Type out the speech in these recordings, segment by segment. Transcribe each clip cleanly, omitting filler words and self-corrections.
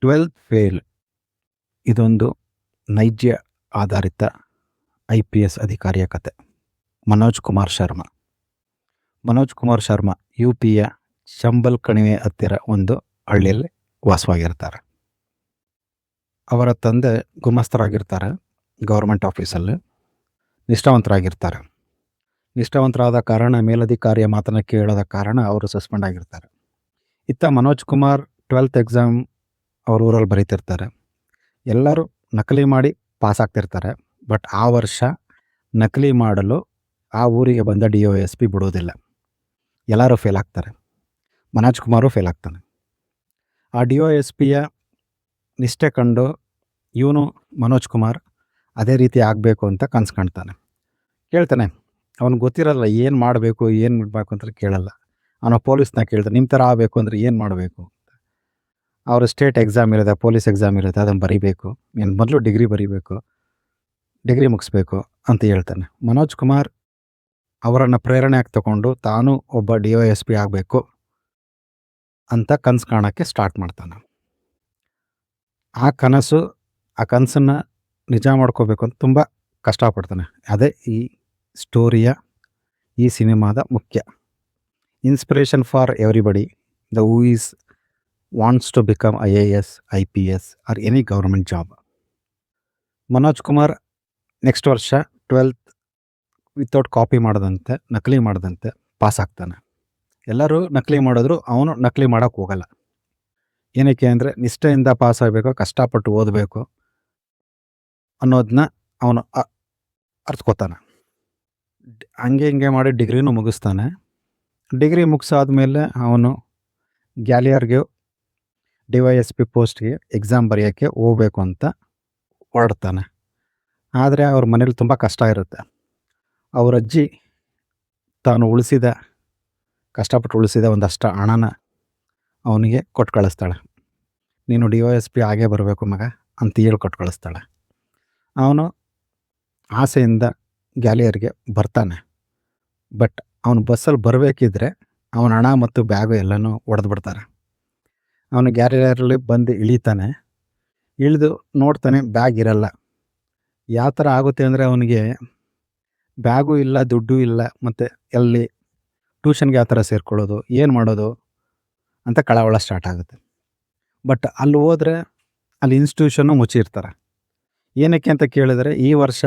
Twelfth fail ಇದೊಂದು ನೈಜ ಆಧಾರಿತ IPS ಅಧಿಕಾರಿಯ ಕತೆ. ಮನೋಜ್ ಕುಮಾರ್ ಶರ್ಮಾ UPಯ ಚಂಬಲ್ ಕಣಿವೆ ಹತ್ತಿರ ಒಂದು ಹಳ್ಳಿಯಲ್ಲಿ ವಾಸವಾಗಿರ್ತಾರೆ. ಅವರ ತಂದೆ ಗುಮಾಸ್ತರಾಗಿರ್ತಾರೆ, ಗೌರ್ಮೆಂಟ್ ಆಫೀಸಲ್ಲಿ ನಿಷ್ಠಾವಂತರಾಗಿರ್ತಾರೆ. ನಿಷ್ಠಾವಂತರಾದ ಕಾರಣ ಮೇಲಧಿಕಾರಿಯ ಮಾತನ್ನು ಕೇಳದ ಕಾರಣ ಅವರು ಸಸ್ಪೆಂಡ್ ಆಗಿರ್ತಾರೆ. ಇತ್ತ ಮನೋಜ್ ಕುಮಾರ್ 12th ಎಕ್ಸಾಮ್ ಅವ್ರ ಊರಲ್ಲಿ ಬರೀತಿರ್ತಾರೆ. ಎಲ್ಲರೂ ನಕಲಿ ಮಾಡಿ ಪಾಸ್ ಆಗ್ತಿರ್ತಾರೆ. ಬಟ್ ಆ ವರ್ಷ ನಕಲಿ ಮಾಡಲು ಆ ಊರಿಗೆ ಬಂದ DOSP ಬಿಡೋದಿಲ್ಲ. ಎಲ್ಲರೂ ಫೇಲ್ ಆಗ್ತಾರೆ. ಮನೋಜ್ ಕುಮಾರು ಫೇಲ್ ಆಗ್ತಾನೆ. ಆ DOSPಯ ನಿಷ್ಠೆ ಕಂಡು ಇವನು ಮನೋಜ್ ಕುಮಾರ್ ಅದೇ ರೀತಿ ಆಗಬೇಕು ಅಂತ ಕನಸು ಕಾಣ್ತಾನೆ. ಕೇಳ್ತಾನೆ, ಅವ್ನಿಗೆ ಗೊತ್ತಿರಲ್ಲ ಏನು ಮಾಡಬೇಕು ಏನು ಮಾಡಬೇಕು ಅಂತ ಕೇಳಲ್ಲ. ಅವನು ಪೊಲೀಸ್ನ ಕೇಳ್ತಾನೆ, ನಿಮ್ಮ ಥರ ಆಗಬೇಕು ಅಂದರೆ ಏನು ಮಾಡಬೇಕು ಅಂತ. ಅವರು ಸ್ಟೇಟ್ ಎಕ್ಸಾಮ್ ಇರುತ್ತೆ, ಪೊಲೀಸ್ ಎಕ್ಸಾಮ್ ಇರುತ್ತೆ, ಅದನ್ನು ಬರೀಬೇಕು, ನೀನು ಮೊದಲು ಡಿಗ್ರಿ ಮುಗಿಸ್ಬೇಕು ಅಂತ ಹೇಳ್ತಾನೆ. ಮನೋಜ್ ಕುಮಾರ್ ಅವರನ್ನು ಪ್ರೇರಣೆಯಾಗಿ ತಗೊಂಡು ತಾನು ಒಬ್ಬ DOSP ಆಗಬೇಕು ಅಂತ ಕನಸು ಕಾಣೋಕ್ಕೆ ಸ್ಟಾರ್ಟ್ ಮಾಡ್ತಾನೆ. ಆ ಕನಸನ್ನು ನಿಜ ಮಾಡ್ಕೋಬೇಕು ಅಂತ ತುಂಬ ಕಷ್ಟಪಡ್ತಾನೆ. ಅದೇ ಈ ಸ್ಟೋರಿಯ, ಈ ಸಿನಿಮಾದ ಮುಖ್ಯ inspiration for everybody who is wants to become IAS, IPS or any government job. Manoj Kumar next ವರ್ಷ 12th ವಿತೌಟ್ ಕಾಪಿ ಮಾಡದಂತೆ, ನಕಲಿ ಮಾಡದಂತೆ ಪಾಸ್ ಆಗ್ತಾನೆ. ಎಲ್ಲರೂ ನಕಲಿ ಮಾಡಿದ್ರು ಅವನು ನಕಲಿ ಮಾಡೋಕ್ಕೆ ಹೋಗಲ್ಲ. ಏನಕ್ಕೆ ಅಂದರೆ ನಿಷ್ಠೆಯಿಂದ ಪಾಸ್ ಆಗಬೇಕು, ಕಷ್ಟಪಟ್ಟು ಓದಬೇಕು ಅನ್ನೋದನ್ನ ಅವನು ಅರ್ಥಕೋತಾನೆ. ಹಂಗೆ ಹಿಂಗೆ ಮಾಡಿ ಡಿಗ್ರಿನೂ ಮುಗಿಸ್ತಾನೆ. ಡಿಗ್ರಿ ಮುಗಿಸಾದ್ಮೇಲೆ ಅವನು ಗ್ಯಾಲಿಯರ್ಗೆ DYSP ಪೋಸ್ಟ್ಗೆ ಎಕ್ಸಾಮ್ ಬರೆಯೋಕ್ಕೆ ಹೋಗಬೇಕು ಅಂತ ಹೊರಡ್ತಾನೆ. ಆದರೆ ಅವ್ರ ಮನೇಲಿ ತುಂಬ ಕಷ್ಟ ಇರುತ್ತೆ. ಅವ್ರ ಅಜ್ಜಿ ತಾನು ಕಷ್ಟಪಟ್ಟು ಉಳಿಸಿದ ಒಂದಷ್ಟು ಹಣನ ಅವನಿಗೆ ಕೊಟ್ಟು ಕಳಿಸ್ತಾಳೆ. ನೀನು DYSP ಆಗೇ ಬರಬೇಕು ಮಗ ಅಂತ ಹೇಳಿ ಕೊಟ್ಟು ಕಳಿಸ್ತಾಳೆ. ಅವನು ಆಸೆಯಿಂದ ಗ್ಯಾಲಿಯರ್ಗೆ ಬರ್ತಾನೆ. ಬಟ್ ಅವನು ಬಸ್ಸಲ್ಲಿ ಬರಬೇಕಿದ್ರೆ ಅವನ ಹಣ ಮತ್ತು ಬ್ಯಾಗು ಎಲ್ಲನೂ ಒಡೆದ್ಬಿಡ್ತಾರೆ. ಅವನು ಗ್ಯಾಲಿಯರಲ್ಲಿ ಬಂದು ಇಳಿತಾನೆ. ಇಳಿದು ನೋಡ್ತಾನೆ, ಬ್ಯಾಗ್ ಇರಲ್ಲ. ಯಾವ ಥರ ಆಗುತ್ತೆ ಅಂದರೆ ಅವನಿಗೆ ಬ್ಯಾಗು ಇಲ್ಲ, ದುಡ್ಡು ಇಲ್ಲ, ಮತ್ತು ಎಲ್ಲಿ ಟ್ಯೂಷನ್ಗೆ ಯಾವ ಥರ ಸೇರ್ಕೊಳ್ಳೋದು, ಏನು ಮಾಡೋದು ಅಂತ ಕಳವಳ ಸ್ಟಾರ್ಟ್ ಆಗುತ್ತೆ. ಬಟ್ ಅಲ್ಲಿ ಹೋದರೆ ಅಲ್ಲಿ ಇನ್ಸ್ಟಿಟ್ಯೂಷನ್ನು ಮುಚ್ಚಿರ್ತಾರೆ. ಏನಕ್ಕೆ ಅಂತ ಕೇಳಿದರೆ ಈ ವರ್ಷ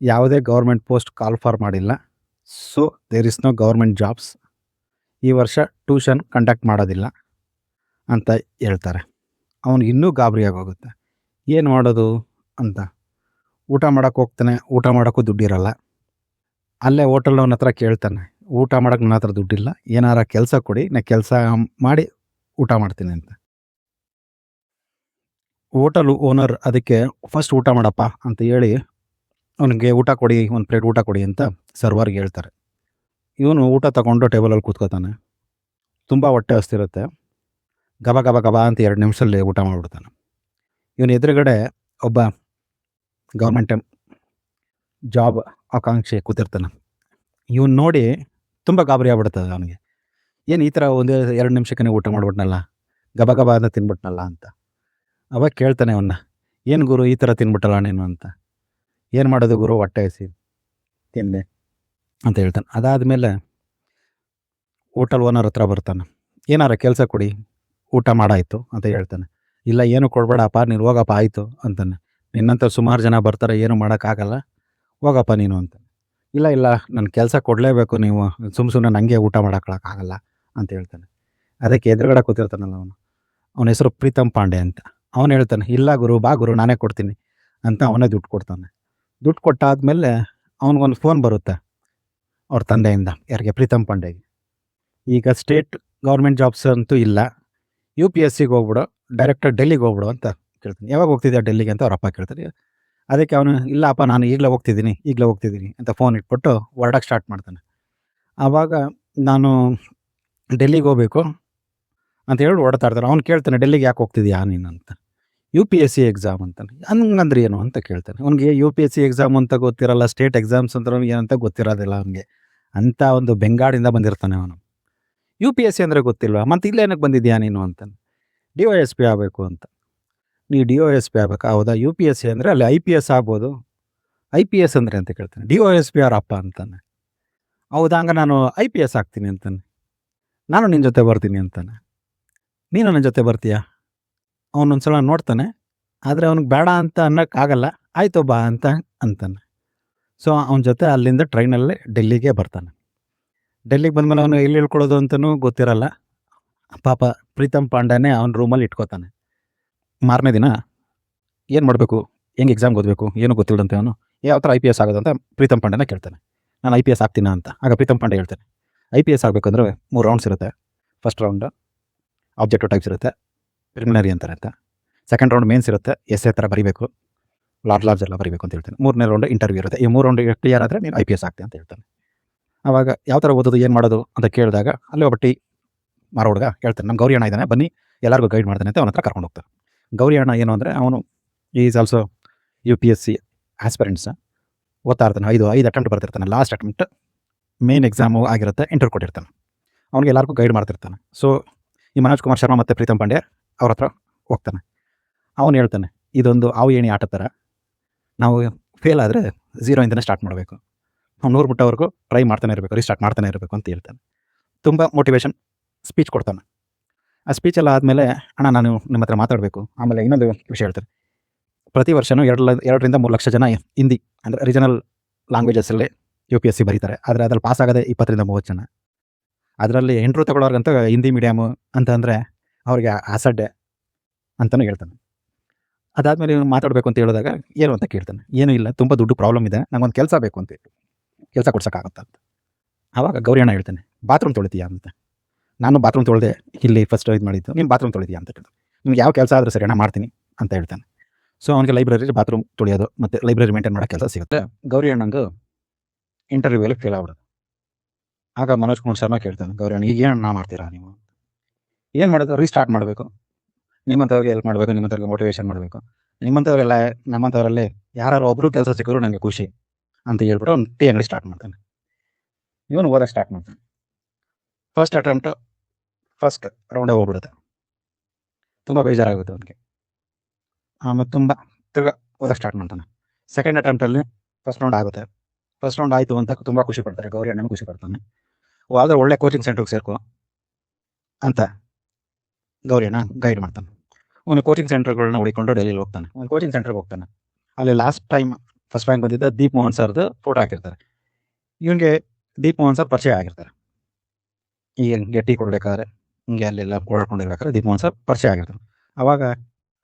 ಯಾವುದೇ ಗೌರ್ಮೆಂಟ್ ಪೋಸ್ಟ್ ಕಾಲ್ ಫಾರ್ ಮಾಡಿಲ್ಲ, so there is no government jobs. ಈ ವರ್ಷ ಟ್ಯೂಷನ್ ಕಂಡಕ್ಟ್ ಮಾಡೋದಿಲ್ಲ ಅಂತ ಹೇಳ್ತಾರೆ. ಅವನಿಗೆ ಇನ್ನೂ ಗಾಬರಿಯಾಗೋಗುತ್ತೆ, ಏನು ಮಾಡೋದು ಅಂತ. ಊಟ ಮಾಡೋಕ್ಕೆ ಹೋಗ್ತಾನೆ, ಊಟ ಮಾಡೋಕ್ಕೂ ದುಡ್ಡಿರಲ್ಲ. ಅಲ್ಲೇ ಹೋಟೆಲ್ನವನ ಹತ್ರ ಕೇಳ್ತಾನೆ, ಊಟ ಮಾಡೋಕ್ಕೆ ನನ್ನ ಹತ್ರ ದುಡ್ಡಿಲ್ಲ, ಏನಾರ ಕೆಲಸ ಕೊಡಿ, ನಾನು ಕೆಲಸ ಮಾಡಿ ಊಟ ಮಾಡ್ತೀನಿ ಅಂತ. ಹೋಟೆಲ್ ಓನರ್ ಅದಕ್ಕೆ ಫಸ್ಟ್ ಊಟ ಮಾಡಪ್ಪ ಅಂತ ಹೇಳಿ ಅವನಿಗೆ ಊಟ ಕೊಡಿ, ಒಂದು ಪ್ಲೇಟ್ ಊಟ ಕೊಡಿ ಅಂತ ಸರ್ವರ್ಗೆ ಹೇಳ್ತಾರೆ. ಇವನು ಊಟ ತಗೊಂಡು ಟೇಬಲಲ್ಲಿ ಕೂತ್ಕೋತಾನೆ. ತುಂಬ ಹೊಟ್ಟೆ ಹಸ್ತಿರುತ್ತೆ. ಗಬ ಗಬ ಗಬ ಅಂತ 2 ನಿಮಿಷದಲ್ಲಿ ಊಟ ಮಾಡಿಬಿಡ್ತಾನೆ. ಇವನು ಎದುರುಗಡೆ ಒಬ್ಬ ಗೌರ್ಮೆಂಟ್ ಜಾಬ್ ಆಕಾಂಕ್ಷಿ ಕೂತಿರ್ತಾನೆ. ಇವನು ನೋಡಿ ತುಂಬ ಗಾಬರಿ ಆಗ್ಬಿಡ್ತದೆ ಅವನಿಗೆ. ಏನು ಈ ಥರ 1-2 ನಿಮಿಷಕ್ಕೆ ಊಟ ಮಾಡಿಬಿಟ್ನಲ್ಲ, ಗಬ ಗಬ ಅಂತ ತಿನ್ಬಿಟ್ನಲ್ಲ ಅಂತ. ಅವಾಗ ಕೇಳ್ತಾನೆ ಅವನ್ನ, ಏನು ಗುರು ಈ ಥರ ತಿನ್ಬಿಟ್ಟಲ್ಲ ನೀನು ಅಂತ. ಏನು ಮಾಡೋದು ಗುರು, ಹೊಟ್ಟೆ ಹಸಿ ತಿಂದೆ ಅಂತ ಹೇಳ್ತಾನೆ. ಅದಾದಮೇಲೆ ಹೋಟೆಲ್ ಓನರ್ ಹತ್ರ ಬರ್ತಾನೆ, ಏನಾರ ಕೆಲಸ ಕೊಡಿ, ಊಟ ಮಾಡಾಯಿತು ಅಂತ ಹೇಳ್ತಾನೆ. ಇಲ್ಲ ಏನು ಕೊಡಬೇಡಪ್ಪ, ನೀನು ಹೋಗಪ್ಪ ಆಯಿತು ಅಂತಾನೆ. ನಿನ್ನಂಥ ಸುಮಾರು ಜನ ಬರ್ತಾರೆ, ಏನು ಮಾಡೋಕ್ಕಾಗಲ್ಲ, ಹೋಗಪ್ಪ ನೀನು ಅಂತ. ಇಲ್ಲ ನನ್ನ ಕೆಲಸ ಕೊಡಲೇಬೇಕು, ನೀವು ಸುಮ್ಮನೆ ನನಗೆ ಊಟ ಮಾಡೋಕ್ಕಾಗಲ್ಲ ಅಂತ ಹೇಳ್ತಾನೆ. ಅದಕ್ಕೆ ಎದುರುಗಡೆ ಕೂತಿರ್ತಾನಲ್ಲ ಅವನ ಹೆಸರು ಪ್ರೀತಮ್ ಪಾಂಡೆ ಅಂತ. ಅವನು ಹೇಳ್ತಾನೆ, ಇಲ್ಲ ಗುರು, ಬಾ ಗುರು, ನಾನೇ ಕೊಡ್ತೀನಿ ಅಂತ ಅವನೇ ದುಡ್ಡು ಕೊಡ್ತಾನೆ. ದುಡ್ಡು ಕೊಟ್ಟಾದಮೇಲೆ ಅವನಿಗೊಂದು ಫೋನ್ ಬರುತ್ತೆ ಅವ್ರ ತಂದೆಯಿಂದ. ಯಾರಿಗೆ? ಪ್ರೀತಮ್ ಪಾಂಡೆಗೆ. ಈಗ ಸ್ಟೇಟ್ ಗೌರ್ಮೆಂಟ್ ಜಾಬ್ಸ್ ಅಂತೂ ಇಲ್ಲ, UPSCಗೆ ಹೋಗ್ಬಿಡು, ಡೈರೆಕ್ಟಾಗಿ ಡೆಲ್ಲಿಗೆ ಹೋಗ್ಬಿಡು ಅಂತ ಕೇಳ್ತೀನಿ. ಯಾವಾಗ ಹೋಗ್ತಿದ್ಯಾ ಡೆಲ್ಲಿಗೆ ಅಂತ ಅವ್ರ ಅಪ್ಪ ಕೇಳ್ತಾರೆ. ಅದಕ್ಕೆ ಅವನು, ಇಲ್ಲಪ್ಪ ನಾನು ಈಗಲೇ ಹೋಗ್ತಿದ್ದೀನಿ ಅಂತ ಫೋನ್ ಇಟ್ಬಿಟ್ಟು ಹೊರಡಕ್ಕೆ ಸ್ಟಾರ್ಟ್ ಮಾಡ್ತಾನೆ. ಆವಾಗ ನಾನು ಡೆಲ್ಲಿಗೆ ಹೋಗಬೇಕು ಅಂತ ಹೇಳಿ ಓಡ್ತಾ ಇರ್ತಾನೆ. ಅವ್ನು ಕೇಳ್ತಾನೆ, ಡೆಲ್ಲಿಗೆ ಯಾಕೆ ಹೋಗ್ತಿದ್ಯಾ ನೀನು ಅಂತ. UPSC ಎಕ್ಸಾಮ್ ಅಂತಾನೆ. ಹಂಗಂದ್ರೆ ಏನು ಅಂತ ಕೇಳ್ತಾನೆ. ಅವ್ನಿಗೆ UPSC ಎಕ್ಸಾಮ್ ಅಂತ ಗೊತ್ತಿರಲ್ಲ, ಸ್ಟೇಟ್ ಎಕ್ಸಾಮ್ಸ್ ಅಂದ್ರೆ ಏನಂತ ಗೊತ್ತಿರೋದಿಲ್ಲ ಅವನಿಗೆ. ಅಂಥ ಒಂದು ಬೆಂಗಾಡಿಂದ ಬಂದಿರ್ತಾನೆ ಅವನು. UPSC ಅಂದರೆ ಗೊತ್ತಿಲ್ವಾ, ಮತ್ತು ಇಲ್ಲೇನಕ್ಕೆ ಬಂದಿದ್ಯಾ ನೀನು ಅಂತಾನೆ. DYSP ಆಗಬೇಕು ಅಂತ. ನೀವು DYSP ಆಗ್ಬೇಕಾ? ಹೌದಾ? UPSC ಅಂದರೆ ಅಲ್ಲಿ IPS ಆಗ್ಬೋದು. IPS ಅಂದರೆ ಅಂತ ಕೇಳ್ತಾನೆ. DYSP ಯಾರಪ್ಪ ಅಂತಾನೆ. ಹೌದಾ, ಹಂಗಾರೆ ನಾನು IPS ಆಗ್ತೀನಿ ಅಂತಾನೆ. ನಾನು ನಿನ್ನ ಜೊತೆ ಬರ್ತೀನಿ ಅಂತಾನೆ. ನೀನು ನನ್ನ ಜೊತೆ ಬರ್ತೀಯಾ? ಅವನೊಂದ್ಸಲ ನೋಡ್ತಾನೆ. ಆದರೆ ಅವ್ನಿಗೆ ಬೇಡ ಅಂತ ಅನ್ನೋಕ್ಕಾಗಲ್ಲ. ಆಯಿತು ಬಾ ಅಂತ ಅಂತಾನೆ. ಸೊ ಅವನ ಜೊತೆ ಅಲ್ಲಿಂದ ಟ್ರೈನಲ್ಲಿ ಡೆಲ್ಲಿಗೆ ಬರ್ತಾನೆ. ಡೆಲ್ಲಿಗೆ ಬಂದಮೇಲೆ ಅವನು ಎಲ್ಲಿ ಇಳ್ಕೊಳ್ಳೋದು ಅಂತಲೂ ಗೊತ್ತಿರಲ್ಲ. ಪಾಪ ಪ್ರೀತಮ್ ಪಾಂಡೆನೇ ಅವನ ರೂಮಲ್ಲಿ ಇಟ್ಕೋತಾನೆ. ಮಾರನೇ ದಿನ ಏನು ಮಾಡಬೇಕು, ಹೆಂಗೆ ಎಕ್ಸಾಮ್ಗೆ ಓದಬೇಕು ಏನೂ ಗೊತ್ತಿಲ್ಲದಂತೆ ಅವನು ಯಾವ ಥರ IPS ಆಗೋದು ಅಂತ ಪ್ರೀತಮ್ ಪಾಂಡೆನ ಕೇಳ್ತಾನೆ. ನಾನು IPS ಆಗ್ತೀನಾ ಅಂತ. ಆಗ ಪ್ರೀತಮ್ ಪಾಂಡೆ ಹೇಳ್ತಾನೆ, IPS ಆಗಬೇಕಂದ್ರೆ 3 ರೌಂಡ್ಸ್ ಇರುತ್ತೆ. ಫಸ್ಟ್ ರೌಂಡ್ ಆಬ್ಜೆಕ್ಟಿವ್ ಟೈಪ್ಸ್ ಇರುತ್ತೆ, ಪ್ರಿಲಿಮಿನರಿ ಅಂತ ಇರುತ್ತೆ. ಸೆಕೆಂಡ್ ರೌಂಡ್ ಮೇನ್ಸ್ ಇರುತ್ತೆ, ಎಸ್ಸೆ ಥರ ಬರೀಬೇಕು, ಲಾರ್ಜ್ ಎಲ್ಲ ಬರೀಬೇಕು ಅಂತ ಹೇಳ್ತಾನೆ. 3ನೇ ರೌಂಡ್ ಇಂಟರ್ವ್ಯೂ ಇರುತ್ತೆ. ಈ 3 ರೌಂಡ್ ಕ್ಲಿಯರ್ ಆದರೆ ನೀನು IPS ಆಗ್ತೀಯ ಅಂತ ಹೇಳ್ತಾನೆ. ಆವಾಗ ಯಾವ ಥರ ಓದೋದು ಏನು ಮಾಡೋದು ಅಂತ ಕೇಳಿದಾಗ ಅಲ್ಲಿ ಒಬ್ಬ ಮಾರೋ ಹುಡುಗ ಹೇಳ್ತಾನೆ, ನಮ್ಮ ಗೌರಿ ಅಣ್ಣ ಇದ್ದಾನೆ, ಬನ್ನಿ ಎಲ್ಲರಿಗೂ ಗೈಡ್ ಮಾಡ್ತಾನೆ ಅಂತ ಅವನ ಹತ್ರ ಕರ್ಕೊಂಡು ಹೋಗ್ತಾನೆ. ಗೌರಿ ಅಣ್ಣ ಏನು ಅಂದರೆ ಅವನು ಈಸ್ ಆಲ್ಸೋ UPSC ಆಸ್ಪಿರೆಂಟ್ಸ್ ಓದ್ತಾ ಇರ್ತಾನೆ. 5 ಅಟೆಂಪ್ಟ್ ಬರ್ತಿರ್ತಾನೆ. ಲಾಸ್ಟ್ ಅಟೆಂಪ್ಟ್ ಮೇನ್ ಎಕ್ಸಾಮು ಆಗಿರುತ್ತೆ, ಇಂಟರ್ವ್ಯೂ ಕೊಟ್ಟಿರ್ತಾನೆ. ಅವ್ನಿಗೆ ಎಲ್ಲರಿಗೂ ಗೈಡ್ ಮಾಡ್ತಿರ್ತಾನೆ. ಸೊ ಈ ಮನೋಜ್ ಕುಮಾರ್ ಶರ್ಮಾ ಮತ್ತು ಪ್ರೀತಮ್ ಪಾಂಡೆ ಅವ್ರ ಹತ್ರ ಹೋಗ್ತಾನೆ. ಅವನು ಹೇಳ್ತಾನೆ, ಇದೊಂದು ಹಾವು ಏಣಿ ಆಟ ಥರ, ನಾವು ಫೇಲ್ ಆದರೆ 0ಇಂದನೇ ಸ್ಟಾರ್ಟ್ ಮಾಡಬೇಕು, ನಾವು 100 ಬಿಟ್ಟವರೆಗೂ ಟ್ರೈ ಮಾಡ್ತಾನೆ ಇರಬೇಕು, ರೀಸ್ಟಾರ್ಟ್ ಮಾಡ್ತಾನೆ ಇರಬೇಕು ಅಂತ ಹೇಳ್ತಾನೆ. ತುಂಬ ಮೋಟಿವೇಶನ್ ಸ್ಪೀಚ್ ಕೊಡ್ತಾನೆ. ಆ ಸ್ಪೀಚೆಲ್ಲ ಆದಮೇಲೆ, ಅಣ್ಣ ನಾನು ನಿಮ್ಮ ಹತ್ರ ಮಾತಾಡಬೇಕು. ಆಮೇಲೆ ಇನ್ನೊಂದು ವಿಷಯ ಹೇಳ್ತಾರೆ, ಪ್ರತಿ ವರ್ಷವೂ 2ರಿಂದ 3 ಲಕ್ಷ ಜನ ಹಿಂದಿ ಅಂದರೆ ರೀಜನಲ್ ಲ್ಯಾಂಗ್ವೇಜಸ್ಸಲ್ಲಿ UPSC ಬರೀತಾರೆ. ಆದರೆ ಅದ್ರಲ್ಲಿ ಪಾಸ್ ಆಗೋದೇ 20ರಿಂದ 30 ಜನ. ಅದರಲ್ಲಿ ಇಂಟರ್ವ್ಯೂ ತಗೊಳ್ಳೋರ್ಗಂತೂ ಹಿಂದಿ ಮೀಡಿಯಮು ಅಂತಂದರೆ ಅವ್ರಿಗೆ ಆಸಡ್ಡೆ ಅಂತಲೂ ಹೇಳ್ತಾನೆ. ಅದಾದಮೇಲೆ ಇವನು ಮಾತಾಡಬೇಕು ಅಂತ ಹೇಳಿದಾಗ ಏನು ಅಂತ ಕೇಳ್ತಾನೆ. ಏನೂ ಇಲ್ಲ, ತುಂಬ ದುಡ್ಡು ಪ್ರಾಬ್ಲಮ್ ಇದೆ, ನನಗೊಂದು ಕೆಲಸ ಬೇಕು ಅಂತ, ಕೆಲಸ ಕೊಡ್ಸೋಕ್ಕಾಗುತ್ತಾ ಅಂತ. ಆವಾಗ ಗೌರಿ ಅಣ್ಣ ಹೇಳ್ತಾನೆ, ಬಾತ್ರೂಮ್ ತೊಳಿತೀಯಾ ಅಂತ. ನಾನು ಬಾತ್ರೂಮ್ ತೊಳೆದೆ ಇಲ್ಲಿ ಫಸ್ಟ್ ಇದು ಮಾಡಿದ್ದು, ನೀನು ಬಾತ್ರೂಮ್ ತೊಳಿತೀಯಾ ಅಂತ ಹೇಳ್ತಾನೆ. ನಿಮ್ಗೆ ಯಾವ ಕೆಲಸ ಆದರೂ ಸರಿ ಅಣ್ಣ ಮಾಡ್ತೀನಿ ಅಂತ ಹೇಳ್ತಾನೆ. ಸೊ ಅವನಿಗೆ ಲೈಬ್ರರಿ ಬಾತ್ರೂಮ್ ತೊಳೆಯೋದು ಮತ್ತು ಲೈಬ್ರರಿ ಮೇಂಟೈನ್ ಮಾಡೋ ಕೆಲಸ ಸಿಗುತ್ತೆ. ಗೌರಿ ಅಣ್ಣಂಗೆ ಇಂಟರ್ವ್ಯೂವಲ್ಲಿ ಫೇಲ್ ಆಗ್ಬಿಡೋದು. ಆಗ ಮನೋಜ್ ಕುಮಾರ್ ಶರ್ಮಾ ಕೇಳ್ತಾನೆ, ಗೌರಿ ಅಣ್ಣ ಈಗ ಏನು ಮಾಡ್ತೀರಾ ನೀವು? ಏನು ಮಾಡೋದು, ರೀಸ್ಟಾರ್ಟ್ ಮಾಡಬೇಕು, ನಿಮ್ಮಂಥವ್ರಿಗೆ ಹೆಲ್ಪ್ ಮಾಡಬೇಕು, ನಿಮ್ಮಂಥವ್ರಿಗೆ ಮೋಟಿವೇಶನ್ ಮಾಡಬೇಕು, ನಿಮ್ಮಂಥವರೆಲ್ಲ ನಮ್ಮಂಥವರಲ್ಲಿ ಯಾರು ಒಬ್ಬರು ಕೆಲಸ ಸಿಕ್ಕಿದ್ರು ನನಗೆ ಖುಷಿ ಅಂತ ಹೇಳ್ಬಿಟ್ಟು ಅವ್ನು ಟೀ ಅಂಗಡಿ ಸ್ಟಾರ್ಟ್ ಮಾಡ್ತಾನೆ. ಇವನು ಓದಕ್ಕೆ ಸ್ಟಾರ್ಟ್ ಮಾಡ್ತಾನೆ. ಫಸ್ಟ್ ಅಟೆಂಪ್ಟ್ ಫಸ್ಟ್ ರೌಂಡೇ ಹೋಗ್ಬಿಡುತ್ತೆ. ತುಂಬ ಬೇಜಾರಾಗುತ್ತೆ ಅವನಿಗೆ. ಆಮೇಲೆ ತುಂಬ ತಿರ್ಗಾ ಓದಕ್ಕೆ ಸ್ಟಾರ್ಟ್ ಮಾಡ್ತಾನೆ. ಸೆಕೆಂಡ್ ಅಟೆಂಪ್ಟಲ್ಲಿ ಫಸ್ಟ್ ರೌಂಡ್ ಆಗುತ್ತೆ. ಫಸ್ಟ್ ರೌಂಡ್ ಆಯಿತು ಅಂತ ತುಂಬ ಖುಷಿ ಪಡ್ತಾರೆ. ಗೌರಿ ಅಣ್ಣನೂ ಖುಷಿ ಪಡ್ತಾನೆ. ಆದರೆ ಒಳ್ಳೆ ಕೋಚಿಂಗ್ ಸೆಂಟ್ರಿಗೆ ಸೇರ್ಕೊ ಅಂತ ಗೌರಿ ಅಣ್ಣ ಗೈಡ್ ಮಾಡ್ತಾನೆ. ಅವನು ಕೋಚಿಂಗ್ ಸೆಂಟರ್ಗಳನ್ನ ಹುಡಿಕೊಂಡು ಡೆಲ್ಲಿಲಿ ಹೋಗ್ತಾನೆ. ಒಂದು ಕೋಚಿಂಗ್ ಸೆಂಟರ್ಗೆ ಹೋಗ್ತಾನೆ. ಅಲ್ಲಿ ಲಾಸ್ಟ್ ಟೈಮ್ ಫಸ್ಟ್ ರ್ಯಾಂಕ್ ಬಂದಿದ್ದ ದೀಪ್ ಮೋಹನ್ ಸರ್ದು ಫೋಟೋ ಹಾಕಿರ್ತಾರೆ. ಇವನಿಗೆ ದೀಪ್ ಮೋಹನ್ ಸರ್ ಪರಿಚಯ ಆಗಿರ್ತಾರೆ. ಈಗ ಟೀ ಕೊಡಬೇಕಾದ್ರೆ ಹಿಂಗೆ ಅಲ್ಲೆಲ್ಲ ಓಡಾಡ್ಕೊಂಡಿರ್ಬೇಕಾದ್ರೆ ದೀಪ್ ಮೋಹನ್ ಸರ್ ಪರಿಚಯ ಆಗಿರ್ತಾರೆ. ಆವಾಗ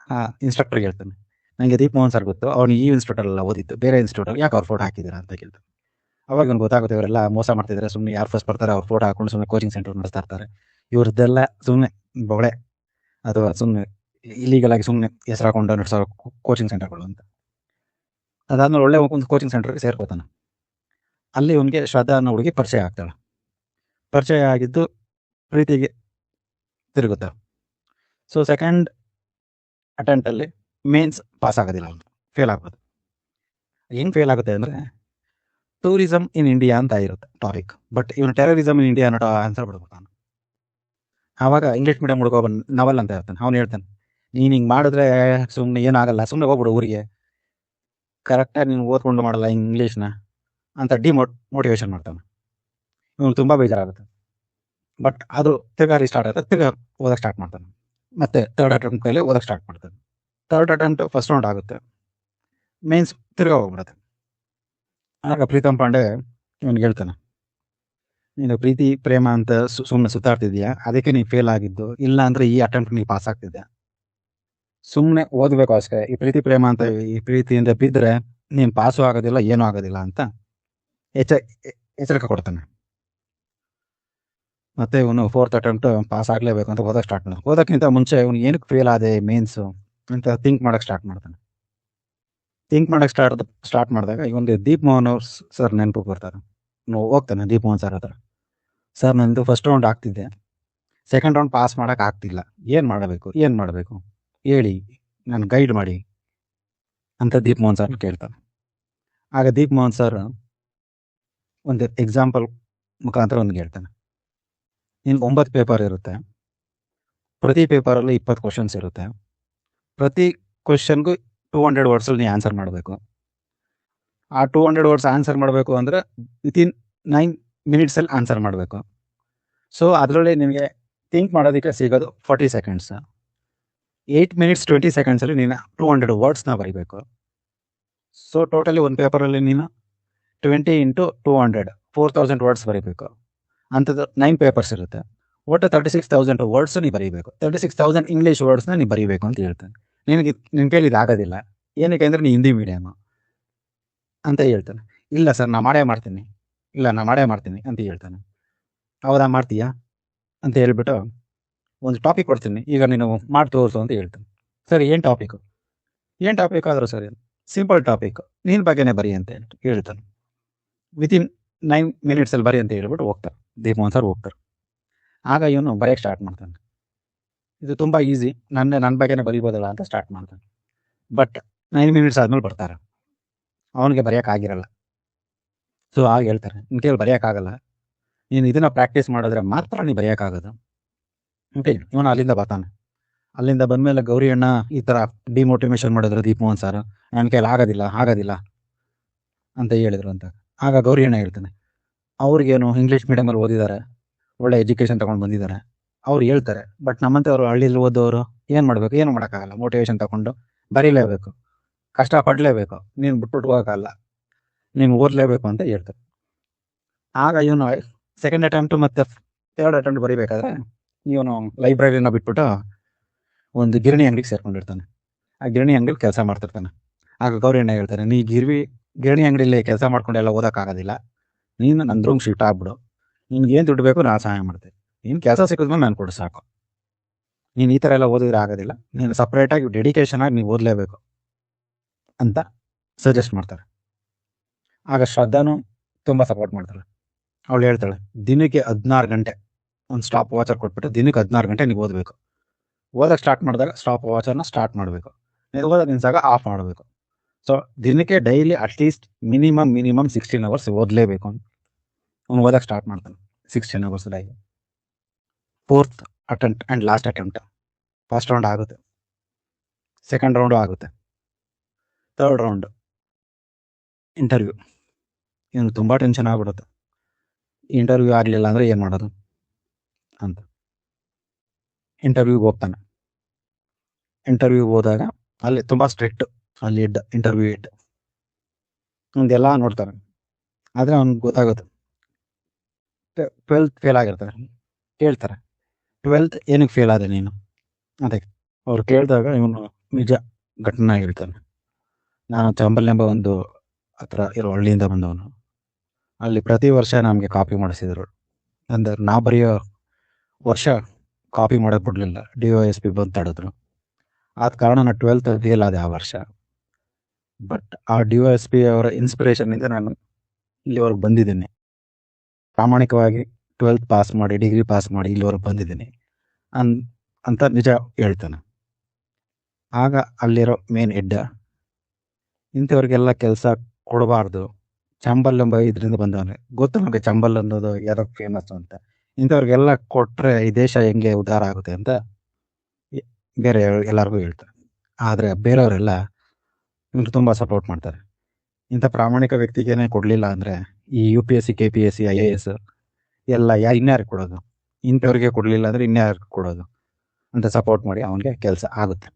ಆ ಇನ್ಸ್ಟ್ರಕ್ಟರ್ಗೆ ಹೇಳ್ತಾನೆ, ನನಗೆ ದೀಪ್ ಮೋಹನ್ ಸರ್ ಗೊತ್ತು, ಅವ್ನು ಈ ಇನ್ಸ್ಟಿಟ್ಯೂಟಲ್ಲ ಓದಿತ್ತು, ಬೇರೆ ಇನ್ಸ್ಟಿಟ್ಯೂಟಲ್ಲಿ ಯಾಕೆ ಅವ್ರು ಫೋಟೋ ಹಾಕಿದ್ದೀರಾ ಅಂತ ಕೇಳ್ತಾನೆ. ಅವಾಗ ಅವ್ನು ಗೊತ್ತಾಗುತ್ತೆ, ಇವರೆಲ್ಲ ಮೋಸ ಮಾಡ್ತಿದ್ದಾರೆ, ಸುಮ್ಮನೆ ಯಾರು ಫಸ್ಟ್ ಬರ್ತಾರೆ ಅವ್ರು ಫೋಟೋ ಹಾಕೊಂಡು ಸುಮ್ಮನೆ ಕೋಚಿಂಗ್ ಸೆಂಟರ್ ನಡೆಸ್ತಾ ಇರ್ತಾರೆ, ಇವ್ರದ್ದೆಲ್ಲ ಸುಮ್ಮನೆ ಬೊಳೆ ಅಥವಾ ಸುಮ್ಮನೆ ಇಲೀಗಲ್ ಆಗಿ ಸುಮ್ಮನೆ ಹೆಸರು ಹಾಕೊಂಡು ನಡೆಸೋ ಕೋಚಿಂಗ್ ಸೆಂಟರ್ಗಳು ಅಂತ. ಅದಾದ್ಮೇಲೆ ಒಳ್ಳೆ ಒಂದು ಕೋಚಿಂಗ್ ಸೆಂಟರ್ಗೆ ಸೇರ್ಕೋತಾನೆ. ಅಲ್ಲಿ ಅವನಿಗೆ ಶ್ರದ್ಧಾ ಅನ್ನೋ ಹುಡುಗಿ ಪರಿಚಯ ಆಗ್ತಾಳೆ. ಪರಿಚಯ ಆಗಿದ್ದು ಪ್ರೀತಿಗೆ ತಿರುಗುತ್ತೆ. ಸೊ ಸೆಕೆಂಡ್ ಅಟೆಂಪ್ಟಲ್ಲಿ ಮೇನ್ಸ್ ಪಾಸ್ ಆಗೋದಿಲ್ಲ, ಅವನು ಫೇಲ್ ಆಗೋದು. ಏನು ಫೇಲ್ ಆಗುತ್ತೆ ಅಂದರೆ ಟೂರಿಸಮ್ ಇನ್ ಇಂಡಿಯಾ ಅಂತ ಇರುತ್ತೆ ಟಾಪಿಕ್, ಬಟ್ ಇವನು ಟೆರರಿಸಮ್ ಇನ್ ಇಂಡಿಯಾ ಅನ್ನೋ ಆನ್ಸರ್ ಬಿಡ್ತಾನೆ. ಆವಾಗ ಇಂಗ್ಲೀಷ್ ಮೀಡಿಯಂ ಹುಡುಗ ನವಲ್ ಅಂತ ಹೇಳ್ತಾನೆ. ಅವ್ನು ಹೇಳ್ತಾನೆ, ನೀನು ಹಿಂಗೆ ಮಾಡಿದ್ರೆ ಸುಮ್ಮನೆ ಏನಾಗಲ್ಲ, ಸುಮ್ಮನೆ ಹೋಗ್ಬಿಡು ಊರಿಗೆ, ಕರೆಕ್ಟಾಗಿ ನೀನು ಓದ್ಕೊಂಡು ಮಾಡಲ್ಲ ಇಂಗ್ಲೀಷ್ನ ಅಂತ ಮೋಟಿವೇಶನ್ ಮಾಡ್ತಾನೆ. ಇವನು ತುಂಬ ಬೇಜಾರಾಗುತ್ತೆ. ಬಟ್ ಅದು ತಿರ್ಗಾ ರೀಸ್ಟಾರ್ಟ್ ಆಗುತ್ತೆ. ತಿರ್ಗಾ ಓದಕ್ಕೆ ಸ್ಟಾರ್ಟ್ ಮಾಡ್ತಾನೆ. ಮತ್ತೆ ಥರ್ಡ್ ಅಟೆಂಪ್ಟ್ ಮೇಲೆ ಓದಕ್ಕೆ ಸ್ಟಾರ್ಟ್ ಮಾಡ್ತಾನೆ. ಥರ್ಡ್ ಅಟೆಂಪ್ಟ್ ಫಸ್ಟ್ ರೌಂಡ್ ಆಗುತ್ತೆ, ಮೇನ್ಸ್ ತಿರ್ಗಾ ಹೋಗ್ಬಿಡುತ್ತೆ. ಆಗ ಪ್ರೀತಮ್ ಪಾಂಡೆ ಇವನಿಗೆ ಹೇಳ್ತಾನೆ, ನೀನು ಪ್ರೀತಿ ಪ್ರೇಮ ಅಂತ ಸುಮ್ಮನೆ ಸುತ್ತಾಡ್ತಿದ್ಯಾ, ಅದಕ್ಕೆ ನೀನು ಫೇಲ್ ಆಗಿದ್ದು, ಇಲ್ಲ ಅಂದರೆ ಈ ಅಟೆಂಪ್ಟ್ ನೀನು ಪಾಸ್ ಆಗ್ತಿದ್ಯಾ, ಸುಮ್ಮನೆ ಓದಬೇಕು ಅಷ್ಟೇ. ಈ ಪ್ರೀತಿ ಪ್ರೇಮ ಅಂತ ಈ ಪ್ರೀತಿಯಿಂದ ಬಿದ್ದರೆ ನೀನು ಪಾಸು ಆಗೋದಿಲ್ಲ, ಏನೂ ಆಗೋದಿಲ್ಲ ಅಂತ ಎಚ್ಚರಿಕೆ ಕೊಡ್ತಾನೆ. ಮತ್ತೆ ಇವನು ಫೋರ್ತ್ ಅಟೆಂಪ್ಟ್ ಪಾಸ್ ಆಗಲೇಬೇಕು ಅಂತ ಓದಕ್ಕೆ ಸ್ಟಾರ್ಟ್ ಮಾಡ್ತಾನೆ. ಓದೋಕ್ಕಿಂತ ಮುಂಚೆ ಇವನು ಏನಕ್ಕೆ ಫೇಲ್ ಆದೆ ಮೇನ್ಸು ಅಂತ ಥಿಂಕ್ ಮಾಡೋಕ್ಕೆ ಸ್ಟಾರ್ಟ್ ಮಾಡ್ತಾನೆ. ಥಿಂಕ್ ಮಾಡೋಕ್ಕೆ ಸ್ಟಾರ್ಟ್ ಮಾಡಿದಾಗ ಇವನಿಗೆ ದೀಪ್ ಮೋಹನ್ ಅವ್ರು ಸರ್ ನೆನಪು ಬರ್ತಾರೆ. ಹೋಗ್ತಾನೆ ದೀಪ್ ಮೋಹನ್ ಸರ್ ಹತ್ರ, ಸರ್ ನಂದು ಫಸ್ಟ್ ರೌಂಡ್ ಆಗ್ತಿದ್ದೆ, ಸೆಕೆಂಡ್ ರೌಂಡ್ ಪಾಸ್ ಮಾಡೋಕೆ ಆಗ್ತಿಲ್ಲ, ಏನು ಮಾಡಬೇಕು ಹೇಳಿ, ನಾನು ಗೈಡ್ ಮಾಡಿ ಅಂತ ದೀಪ್ ಮೋಹನ್ ಸರ್ ಕೇಳ್ತಾನೆ. ಆಗ ದೀಪ್ ಮೋಹನ್ ಸರ್ ಒಂದು ಎಕ್ಸಾಂಪಲ್ ಮುಖಾಂತರ ಒಂದು ಹೇಳ್ತಾನೆ, ನಿನ್ಗೆ 9 ಪೇಪರ್ ಇರುತ್ತೆ, ಪ್ರತಿ ಪೇಪರಲ್ಲಿ 20 ಕ್ವಶನ್ಸ್ ಇರುತ್ತೆ. ಪ್ರತಿ ಕ್ವಶನ್ಗೂ 200 ವರ್ಡ್ಸಲ್ಲಿ ನೀವು ಆನ್ಸರ್ ಮಾಡಬೇಕು. ಆ 200 ವರ್ಡ್ಸ್ ಆನ್ಸರ್ ಮಾಡಬೇಕು ಅಂದರೆ ವಿತಿನ್ 9 ಮಿನಿಟ್ಸಲ್ಲಿ ಆನ್ಸರ್ ಮಾಡಬೇಕು. ಸೊ ಅದರಲ್ಲಿ ನಿಮಗೆ ಥಿಂಕ್ ಮಾಡೋದಕ್ಕೆ ಸಿಗೋದು 40 ಸೆಕೆಂಡ್ಸ್. 8 ಮಿನಿಟ್ಸ್ 20 ಸೆಕೆಂಡ್ಸಲ್ಲಿ ನೀನು 200 ವರ್ಡ್ಸ್ನ ಬರೀಬೇಕು. ಸೊ ಟೋಟಲಿ ಒಂದು ಪೇಪರಲ್ಲಿ ನೀನು 20 × 200 4000 ವರ್ಡ್ಸ್ ಬರೀಬೇಕು. ಅಂಥದ್ದು 9 ಪೇಪರ್ಸ್ ಇರುತ್ತೆ. ಒಟ್ಟು 36,000 ವರ್ಡ್ಸ್ ನೀವು ಬರೀಬೇಕು. 36,000 ಇಂಗ್ಲೀಷ್ ವರ್ಡ್ಸ್ನ ನೀವು ಬರೀಬೇಕು ಅಂತ ಹೇಳ್ತಾನೆ. ನಿನ್ನ ಕೈಲಿ ಇದಾಗೋದಿಲ್ಲ, ಏನಕ್ಕೆ ಅಂದರೆ ನೀನು ಹಿಂದಿ ಮೀಡಿಯಮು ಅಂತ ಹೇಳ್ತಾನೆ. ಇಲ್ಲ ಸರ್ ನಾ ಮಾಡೇ ಮಾಡ್ತೀನಿ, ಇಲ್ಲ ನಾ ಮಾಡೇ ಮಾಡ್ತೀನಿ ಅಂತ ಹೇಳ್ತಾನೆ. ಹೌದಾ ಮಾಡ್ತೀಯಾ ಅಂತ ಹೇಳ್ಬಿಟ್ಟು ಒಂದು ಟಾಪಿಕ್ ಕೊಡ್ತೀನಿ, ಈಗ ನೀನು ಮಾಡಿ ತೋರಿಸು ಅಂತ ಹೇಳ್ತಾನೆ. ಸರಿ ಏನು ಟಾಪಿಕ್ ಆದರೂ ಸರಿ, ಸಿಂಪಲ್ ಟಾಪಿಕ್, ನಿನ್ನ ಬಗ್ಗೆನೇ ಬರಿ ಅಂತ ಹೇಳ್ತಾನೆ. ವಿತಿನ್ 9 ಮಿನಿಟ್ಸಲ್ಲಿ ಬರಿ ಅಂತ ಹೇಳ್ಬಿಟ್ಟು ಹೋಗ್ತಾರೆ. ದೀಪಮೋಹನ್ ಸರ್ ಹೋಗ್ತಾರೆ. ಆಗ ಇವನು ಬರೆಯೋಕ್ಕೆ ಸ್ಟಾರ್ಟ್ ಮಾಡ್ತಾನೆ. ಇದು ತುಂಬ ಈಸಿ, ನನ್ನ ಬಗ್ಗೆನೇ ಬರೀಬೋದಲ್ಲ ಅಂತ ಸ್ಟಾರ್ಟ್ ಮಾಡ್ತಾನೆ. ಬಟ್ 9 ಮಿನಿಟ್ಸ್ ಆದಮೇಲೆ ಬರ್ತಾರೆ, ಅವನಿಗೆ ಬರೆಯೋಕ್ಕಾಗಿರಲ್ಲ. ಸೊ ಆಗ ಹೇಳ್ತಾರೆ, ನಿನ್ನ ಕೈಯಲ್ಲಿ ಬರೆಯೋಕ್ಕಾಗಲ್ಲ, ನೀನು ಇದನ್ನು ಪ್ರಾಕ್ಟೀಸ್ ಮಾಡಿದ್ರೆ ಮಾತ್ರ ನೀನು ಬರೆಯೋಕ್ಕಾಗೋದು ಅಂತ ಹೇಳಿ ಇವನು ಅಲ್ಲಿಂದ ಬರ್ತಾನೆ. ಅಲ್ಲಿಂದ ಬಂದಮೇಲೆ ಗೌರಿ ಅಣ್ಣ ಈ ಥರ ಡಿಮೋಟಿವೇಶನ್ ಮಾಡಿದ್ರು ದೀಪಮೋಹನ್ ಸರ್, ನನ್ನ ಕೈಯಲ್ಲಿ ಆಗೋದಿಲ್ಲ ಅಂತ ಹೇಳಿದ್ರು ಅಂತ. ಆಗ ಗೌರಿ ಅಣ್ಣ ಹೇಳ್ತಾನೆ, ಅವ್ರಿಗೇನು ಇಂಗ್ಲೀಷ್ ಮೀಡಿಯಮಲ್ಲಿ ಓದಿದ್ದಾರೆ, ಒಳ್ಳೆ ಎಜುಕೇಷನ್ ತೊಗೊಂಡು ಬಂದಿದ್ದಾರೆ, ಅವ್ರು ಹೇಳ್ತಾರೆ. ಬಟ್ ನಮ್ಮಂಥವ್ರು ಹಳ್ಳಿಲಿ ಓದೋರು ಏನು ಮಾಡಬೇಕು, ಏನು ಮಾಡೋಕ್ಕಾಗಲ್ಲ, ಮೋಟಿವೇಶನ್ ತಗೊಂಡು ಬರೀಲೇಬೇಕು, ಕಷ್ಟಪಡಲೇಬೇಕು, ನೀನು ಬಿಟ್ಬಿಟ್ಟು ಹೋಗೋಕ್ಕಲ್ಲ, ನೀನು ಓದಲೇಬೇಕು ಅಂತ ಹೇಳ್ತಾರೆ. ಆಗ ಇವನು ಸೆಕೆಂಡ್ ಅಟೆಂಪ್ಟು ಮತ್ತು ಥರ್ಡ್ ಅಟೆಂಪ್ಟ್ ಬರೀಬೇಕಾದ್ರೆ ಇವನು ಲೈಬ್ರರಿನ ಬಿಟ್ಬಿಟ್ಟು ಒಂದು ಗಿರಣಿ ಅಂಗಡಿಗೆ ಸೇರ್ಕೊಂಡಿರ್ತಾನೆ. ಆ ಗಿರಣಿ ಅಂಗಡಿಲಿ ಕೆಲಸ ಮಾಡ್ತಿರ್ತಾನೆ. ಆಗ ಗೌರಿ ಅಣ್ಣ ಹೇಳ್ತಾರೆ, ನೀ ಗಿರಣಿ ಅಂಗಡಿಯಲ್ಲಿ ಕೆಲಸ ಮಾಡ್ಕೊಂಡೆಲ್ಲ ಓದೋಕ್ಕಾಗೋದಿಲ್ಲ, ನೀನು ನನ್ನ ರೂಮ್ ಶಿಫ್ಟ್ ಆಗ್ಬಿಡು, ನಿನ್ಗೆ ಏನು ದುಡ್ಡು ಬೇಕು ನಾನು ಸಹಾಯ ಮಾಡ್ತೀನಿ, ನೀನು ಕೆಲಸ ಸಿಕ್ಕಿದ್ಮೇಲೆ ನಾನು ಕೊಡು ಸಾಕು, ನೀನು ಈ ಥರ ಎಲ್ಲ ಓದಿದ್ರೆ ಆಗೋದಿಲ್ಲ, ನೀನು ಸಪ್ರೇಟಾಗಿ ಡೆಡಿಕೇಶನಾಗಿ ನೀವು ಓದಲೇಬೇಕು ಅಂತ ಸಜೆಸ್ಟ್ ಮಾಡ್ತಾರೆ. ಆಗ ಶ್ರದ್ಧಾನು ತುಂಬ ಸಪೋರ್ಟ್ ಮಾಡ್ತಾಳೆ. ಅವಳು ಹೇಳ್ತಾಳೆ, ದಿನಕ್ಕೆ 16 ಗಂಟೆ ಒಂದು ಸ್ಟಾಪ್ ವಾಚರ್ ಕೊಟ್ಬಿಟ್ಟು ದಿನಕ್ಕೆ 16 ಗಂಟೆ ನೀವು ಓದಬೇಕು. ಓದೋಕ್ಕೆ ಸ್ಟಾರ್ಟ್ ಮಾಡಿದಾಗ ಸ್ಟಾಪ್ ವಾಚರ್ನ ಸ್ಟಾರ್ಟ್ ಮಾಡಬೇಕು, ನೀವು ಓದೋದು ನಿಲ್ಸಾಗ ಆಫ್ ಮಾಡಬೇಕು. ಸೊ ದಿನಕ್ಕೆ ಡೈಲಿ ಅಟ್ಲೀಸ್ಟ್ ಮಿನಿಮಮ್ 16 ಅವರ್ಸ್ ಓದಲೇಬೇಕು ಅಂತ ಅವ್ನು ಓದೋಕ್ಕೆ ಸ್ಟಾರ್ಟ್ ಮಾಡ್ತಾನೆ. 16 hours daily. 4th attempt and last attempt. First round ಆಗುತ್ತೆ, ಸೆಕೆಂಡ್ ರೌಂಡು ಆಗುತ್ತೆ, ಥರ್ಡ್ ರೌಂಡ್ ಇಂಟರ್ವ್ಯೂ. ಇವನು ತುಂಬ ಟೆನ್ಷನ್ ಆಗ್ಬಿಡುತ್ತೆ, ಇಂಟರ್ವ್ಯೂ ಆಗಲಿಲ್ಲ ಅಂದರೆ ಏನು ಮಾಡೋದು ಅಂತ. ಇಂಟರ್ವ್ಯೂಗೆ ಹೋಗ್ತಾನೆ. ಇಂಟರ್ವ್ಯೂಗೆ ಹೋದಾಗ ಅಲ್ಲಿ ತುಂಬ ಸ್ಟ್ರಿಕ್ಟ್, ಅಲ್ಲಿ ಇಂಟರ್ವ್ಯೂ ಒಂದೆಲ್ಲ ನೋಡ್ತಾರೆ. ಆದರೆ ಅವ್ನಿಗೆ ಗೊತ್ತಾಗುತ್ತೆ 12th ಫೇಲ್ ಆಗಿರ್ತಾರೆ. ಕೇಳ್ತಾರೆ, 12th ಏನಕ್ಕೆ ಫೇಲ್ ಆದೆ ನೀನು ಅದಕ್ಕೆ. ಅವ್ರು ಕೇಳಿದಾಗ ಇವನು ನಿಜ ಘಟನೆ ಹೇಳ್ತಾನೆ. ನಾನು ಚಂಬಲ್ ಎಂಬ ಒಂದು ಹತ್ರ ಇರೋ ಹಳ್ಳಿಯಿಂದ ಬಂದವನು. ಅಲ್ಲಿ ಪ್ರತಿ ವರ್ಷ ನಮಗೆ ಕಾಪಿ ಮಾಡಿಸಿದ್ರು, ಅಂದರೆ ನಾವು ಬರೆಯೋ ವರ್ಷ ಕಾಪಿ ಮಾಡೋಕ್ಕೆ ಬಿಡಲಿಲ್ಲ, DYSP ಬಂದು ತಡೆದ್ರು. ಆದ ಕಾರಣ ನಾನು 12th ಫೇಲ್ ಆದೆ ಆ ವರ್ಷ. ಬಟ್ ಆ DYSP ಅವರ ಇನ್ಸ್ಪಿರೇಷನ್ನಿಂದ ನಾನು ಇಲ್ಲಿವರೆಗೆ ಬಂದಿದ್ದೀನಿ, ಪ್ರಾಮಾಣಿಕವಾಗಿ 12th ಪಾಸ್ ಮಾಡಿ ಡಿಗ್ರಿ ಪಾಸ್ ಮಾಡಿ ಇಲ್ಲಿವರೆಗೆ ಬಂದಿದ್ದೀನಿ ಅಂತ ನಿಜ ಹೇಳ್ತಾನೆ. ಆಗ ಅಲ್ಲಿರೋ ಮೇನ್ ಹೆಡ್, ಇಂಥವ್ರಿಗೆಲ್ಲ ಕೆಲಸ ಕೊಡಬಾರ್ದು, ಚಂಬಲ್ ಎಂಬ ಇದರಿಂದ ಬಂದವನೇ, ಗೊತ್ತು ನಮಗೆ ಚಂಬಲ್ ಅನ್ನೋದು ಯಾವ್ದಕ್ಕೆ ಫೇಮಸ್ ಅಂತ, ಇಂಥವ್ರಿಗೆಲ್ಲ ಕೊಟ್ಟರೆ ಈ ದೇಶ ಹೆಂಗೆ ಉದ್ಧಾರ ಆಗುತ್ತೆ ಅಂತ ಬೇರೆ ಎಲ್ಲರಿಗೂ ಹೇಳ್ತಾರೆ. ಆದರೆ ಬೇರೆಯವರೆಲ್ಲ ಇವ್ರಿಗೆ ತುಂಬ ಸಪೋರ್ಟ್ ಮಾಡ್ತಾರೆ. ಇಂಥ ಪ್ರಾಮಾಣಿಕ ವ್ಯಕ್ತಿಗೇನೆ ಕೊಡಲಿಲ್ಲ ಅಂದರೆ ಈ UPSC KPSC IAS ಎಲ್ಲ ಇನ್ಯಾರಿಗೆ ಕೊಡೋದು, ಇಂಥವ್ರಿಗೆ ಕೊಡಲಿಲ್ಲ ಅಂದರೆ ಇನ್ಯಾರಿಗೆ ಕೊಡೋದು ಅಂತ ಸಪೋರ್ಟ್ ಮಾಡಿ ಅವನಿಗೆ ಕೆಲಸ ಆಗುತ್ತೆ.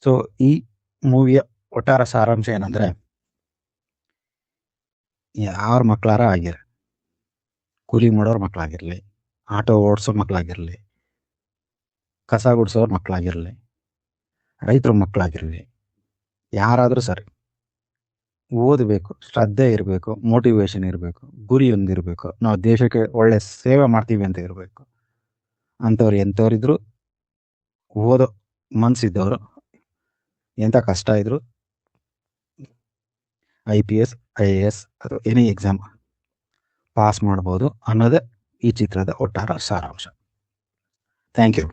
ಸೊ ಈ ಮೂವಿಯ ಒಟ್ಟಾರೆ ಸಾರಾಂಶ ಏನಂದರೆ, ಯಾರ ಮಕ್ಕಳಾರ ಆಗಿರ, ಕೂಲಿ ಮಾಡೋರ ಮಕ್ಕಳಾಗಿರಲಿ, ಆಟೋ ಓಡಿಸೋ ಮಕ್ಕಳಾಗಿರಲಿ, ಕಸ ಗುಡಿಸೋರ ಮಕ್ಕಳಾಗಿರಲಿ, ರೈತರ ಮಕ್ಕಳಾಗಿರಲಿ, ಯಾರಾದರೂ ಸರಿ ಓದಬೇಕು, ಶ್ರದ್ಧೆ ಇರಬೇಕು, ಮೋಟಿವೇಶನ್ ಇರಬೇಕು, ಗುರಿ ಹೊಂದಿರಬೇಕು, ನಾವು ದೇಶಕ್ಕೆ ಒಳ್ಳೆ ಸೇವೆ ಮಾಡ್ತೀವಿ ಅಂತ ಇರಬೇಕು. ಅಂಥವ್ರು ಎಂಥವ್ರಿದ್ರು ಓದೋ ಮನಸ್ಸಿದ್ದವರು ಎಂಥ ಕಷ್ಟ ಇದ್ದರೂ IPS IAS ಅಥವಾ ಎನಿ ಎಕ್ಸಾಮ್ ಪಾಸ್ ಮಾಡ್ಬೋದು ಅನ್ನೋದೇ ಈ ಚಿತ್ರದ ಒಟ್ಟಾರೆ ಸಾರಾಂಶ. Thank you.